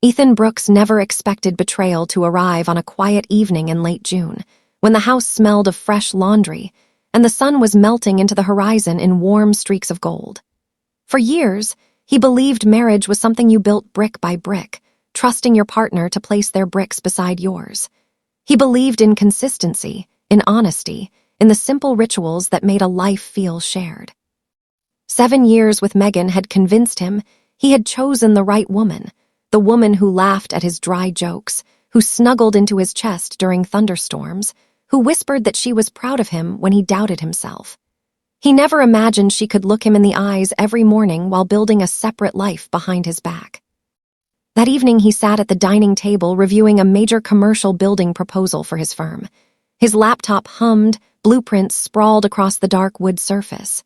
Ethan Brooks never expected betrayal to arrive on a quiet evening in late June, when the house smelled of fresh laundry, and the sun was melting into the horizon in warm streaks of gold. For years, he believed marriage was something you built brick by brick, trusting your partner to place their bricks beside yours. He believed in consistency, in honesty, in the simple rituals that made a life feel shared. 7 years with Megan had convinced him he had chosen the right woman, the woman who laughed at his dry jokes, who snuggled into his chest during thunderstorms, who whispered that she was proud of him when he doubted himself. He never imagined she could look him in the eyes every morning while building a separate life behind his back. That evening he sat at the dining table reviewing a major commercial building proposal for his firm. His laptop hummed, blueprints sprawled across the dark wood surface.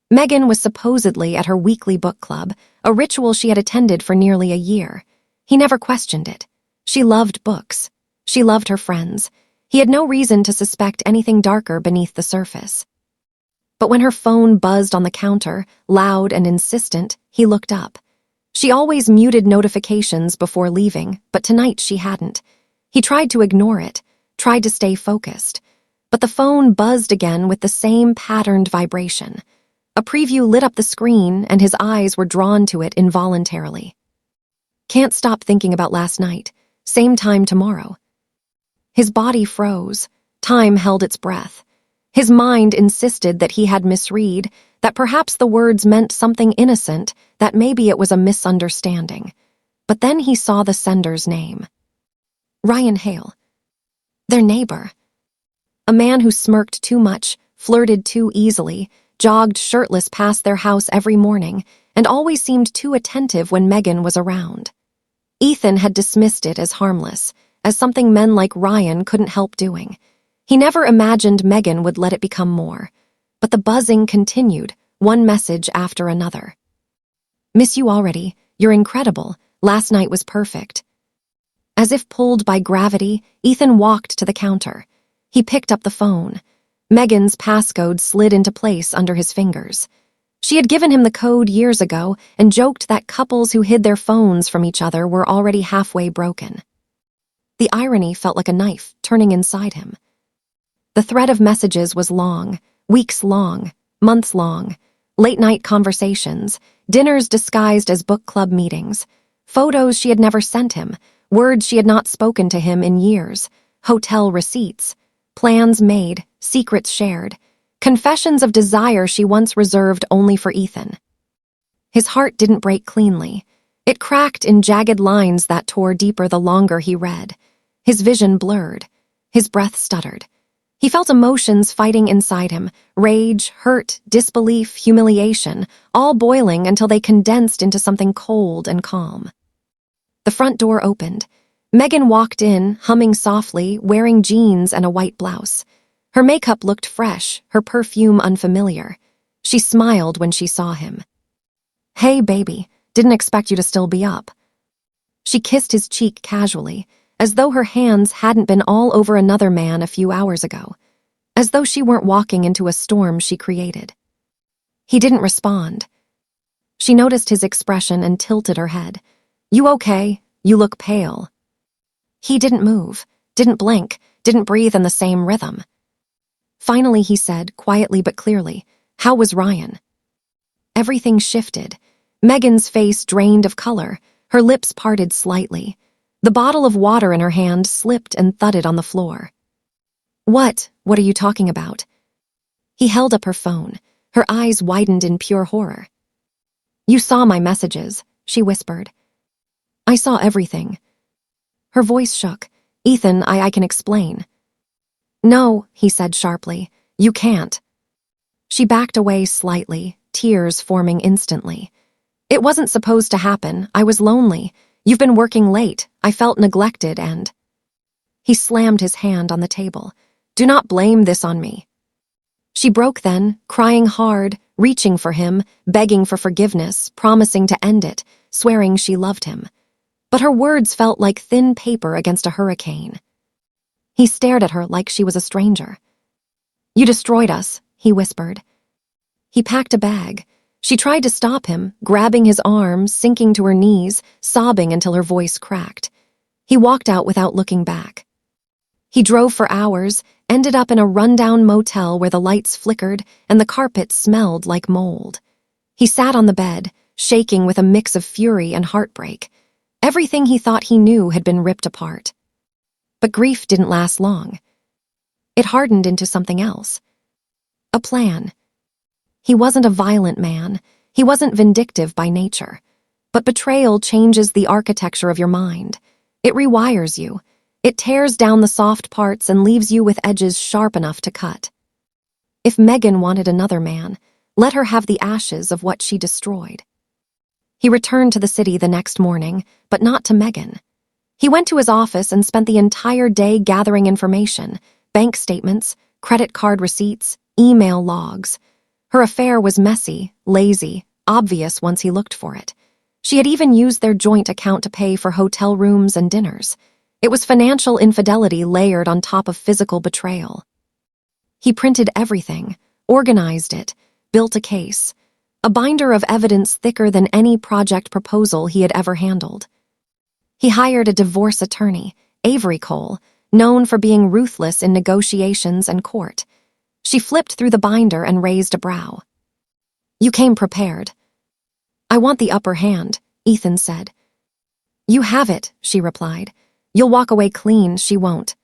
Megan was supposedly at her weekly book club, a ritual she had attended for nearly a year. He never questioned it. She loved books. She loved her friends. He had no reason to suspect anything darker beneath the surface. But when her phone buzzed on the counter, loud and insistent, he looked up. She always muted notifications before leaving, but tonight she hadn't. He tried to ignore it, tried to stay focused. But the phone buzzed again with the same patterned vibration. A preview lit up the screen, and his eyes were drawn to it involuntarily. Can't stop thinking about last night. Same time tomorrow. His body froze. Time held its breath. His mind insisted that he had misread, that perhaps the words meant something innocent, that maybe it was a misunderstanding. But then he saw the sender's name. Ryan Hale. Their neighbor. A man who smirked too much, flirted too easily, jogged shirtless past their house every morning, and always seemed too attentive when Megan was around. Ethan had dismissed it as harmless, as something men like Ryan couldn't help doing. He never imagined Megan would let it become more. But the buzzing continued, one message after another. Miss you already. You're incredible. Last night was perfect. As if pulled by gravity, Ethan walked to the counter. He picked up the phone. Megan's passcode slid into place under his fingers. She had given him the code years ago and joked that couples who hid their phones from each other were already halfway broken. The irony felt like a knife turning inside him. The thread of messages was long, weeks long, months long, late-night conversations, dinners disguised as book club meetings, photos she had never sent him, words she had not spoken to him in years, hotel receipts, plans made, secrets shared, confessions of desire she once reserved only for Ethan. His heart didn't break cleanly. It cracked in jagged lines that tore deeper the longer he read. His vision blurred. His breath stuttered. He felt emotions fighting inside him, rage, hurt, disbelief, humiliation, all boiling until they condensed into something cold and calm. The front door opened. Megan walked in, humming softly, wearing jeans and a white blouse. Her makeup looked fresh, her perfume unfamiliar. She smiled when she saw him. "Hey, baby, didn't expect you to still be up." She kissed his cheek casually, as though her hands hadn't been all over another man a few hours ago, as though she weren't walking into a storm she created. He didn't respond. She noticed his expression and tilted her head. "You okay? You look pale." He didn't move, didn't blink, didn't breathe in the same rhythm. Finally, he said, quietly but clearly, "How was Ryan?" Everything shifted. Megan's face drained of color, her lips parted slightly. The bottle of water in her hand slipped and thudded on the floor. What are you talking about?" He held up her phone. Her eyes widened in pure horror. "You saw my messages," she whispered. "I saw everything." Her voice shook. "Ethan, I can explain." "No," he said sharply. "You can't." She backed away slightly, tears forming instantly. "It wasn't supposed to happen. I was lonely. You've been working late. I felt neglected and—" He slammed his hand on the table. "Do not blame this on me." She broke then, crying hard, reaching for him, begging for forgiveness, promising to end it, swearing she loved him. But her words felt like thin paper against a hurricane. He stared at her like she was a stranger. "You destroyed us," he whispered. He packed a bag. She tried to stop him, grabbing his arm, sinking to her knees, sobbing until her voice cracked. He walked out without looking back. He drove for hours, ended up in a rundown motel where the lights flickered and the carpet smelled like mold. He sat on the bed, shaking with a mix of fury and heartbreak. Everything he thought he knew had been ripped apart. But grief didn't last long. It hardened into something else. A plan. He wasn't a violent man. He wasn't vindictive by nature. But betrayal changes the architecture of your mind. It rewires you. It tears down the soft parts and leaves you with edges sharp enough to cut. If Megan wanted another man, let her have the ashes of what she destroyed. He returned to the city the next morning, but not to Megan. He went to his office and spent the entire day gathering information, bank statements, credit card receipts, email logs. Her affair was messy, lazy, obvious once he looked for it. She had even used their joint account to pay for hotel rooms and dinners. It was financial infidelity layered on top of physical betrayal. He printed everything, organized it, built a case, a binder of evidence thicker than any project proposal he had ever handled. He hired a divorce attorney, Avery Cole, known for being ruthless in negotiations and court. She flipped through the binder and raised a brow. "You came prepared." "I want the upper hand," Ethan said. "You have it," she replied. "You'll walk away clean, she won't."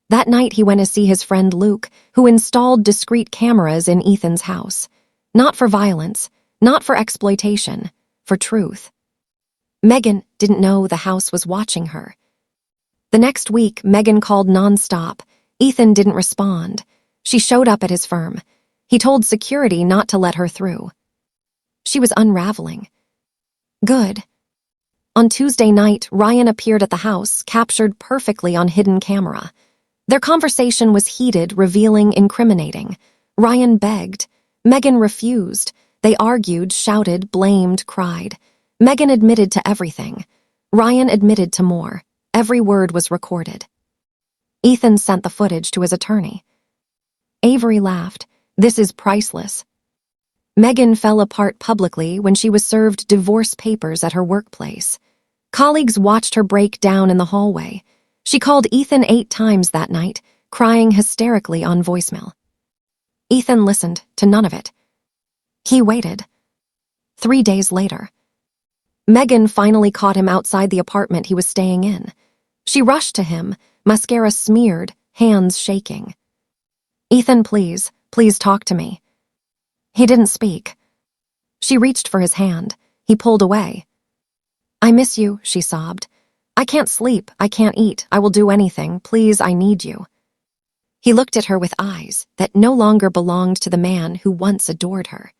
That night he went to see his friend Luke, who installed discreet cameras in Ethan's house. Not for violence, not for exploitation, for truth. Megan didn't know the house was watching her. The next week, Megan called nonstop. Ethan didn't respond. She showed up at his firm. He told security not to let her through. She was unraveling. Good. On Tuesday night, Ryan appeared at the house, captured perfectly on hidden camera. Their conversation was heated, revealing, incriminating. Ryan begged. Megan refused. They argued, shouted, blamed, cried. Megan admitted to everything. Ryan admitted to more. Every word was recorded. Ethan sent the footage to his attorney. Avery laughed. "This is priceless." Megan fell apart publicly when she was served divorce papers at her workplace. Colleagues watched her break down in the hallway. She called Ethan 8 times that night, crying hysterically on voicemail. Ethan listened to none of it. He waited. 3 days later, Megan finally caught him outside the apartment he was staying in. She rushed to him, mascara smeared, hands shaking. "Ethan, please talk to me." He didn't speak. She reached for his hand. He pulled away. "I miss you," she sobbed. "I can't sleep, I can't eat, I will do anything, please, I need you." He looked at her with eyes that no longer belonged to the man who once adored her.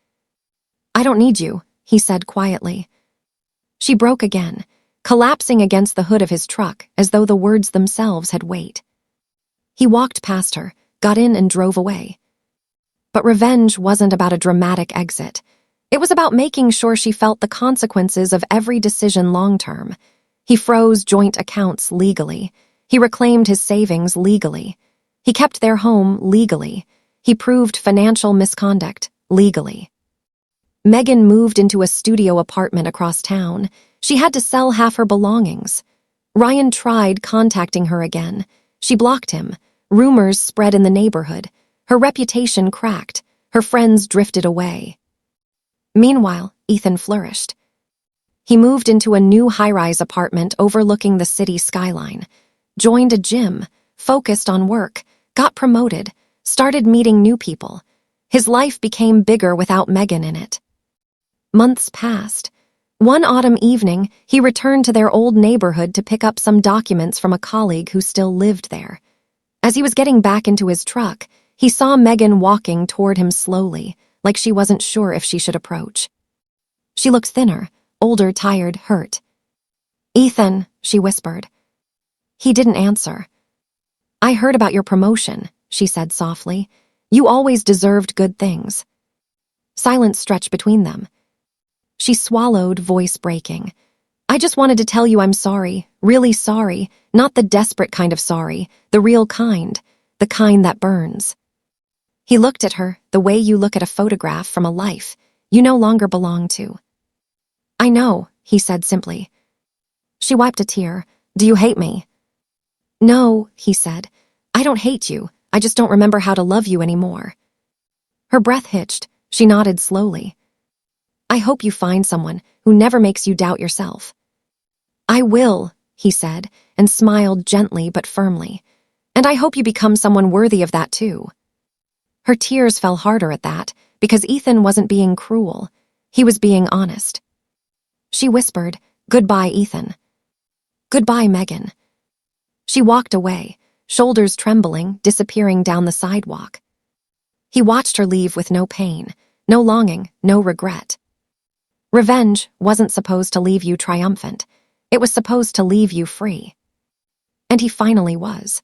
"I don't need you," he said quietly. She broke again, collapsing against the hood of his truck as though the words themselves had weight. He walked past her, got in and drove away. But revenge wasn't about a dramatic exit. It was about making sure she felt the consequences of every decision long-term. He froze joint accounts legally. He reclaimed his savings legally. He kept their home legally. He proved financial misconduct legally. Megan moved into a studio apartment across town. She had to sell half her belongings. Ryan tried contacting her again. She blocked him. Rumors spread in the neighborhood. Her reputation cracked. Her friends drifted away. Meanwhile, Ethan flourished. He moved into a new high-rise apartment overlooking the city skyline, joined a gym, focused on work, got promoted, started meeting new people. His life became bigger without Megan in it. Months passed. One autumn evening, he returned to their old neighborhood to pick up some documents from a colleague who still lived there. As he was getting back into his truck, he saw Megan walking toward him slowly, like she wasn't sure if she should approach. She looked thinner, older, tired, hurt. "Ethan," she whispered. He didn't answer. "I heard about your promotion," she said softly. "You always deserved good things." Silence stretched between them. She swallowed, voice breaking. "I just wanted to tell you I'm sorry, really sorry, not the desperate kind of sorry, the real kind, the kind that burns." He looked at her the way you look at a photograph from a life. you no longer belong to. I know, he said simply. She wiped a tear. Do you hate me? No, he said. I don't hate you. I just don't remember how to love you anymore. Her breath hitched. She nodded slowly. I hope you find someone who never makes you doubt yourself. I will, he said, and smiled gently but firmly. And I hope you become someone worthy of that too. Her tears fell harder at that, because Ethan wasn't being cruel. He was being honest. She whispered, Goodbye, Ethan. Goodbye, Megan. She walked away, shoulders trembling, disappearing down the sidewalk. He watched her leave with no pain, no longing, no regret. Revenge wasn't supposed to leave you triumphant. It was supposed to leave you free. And he finally was.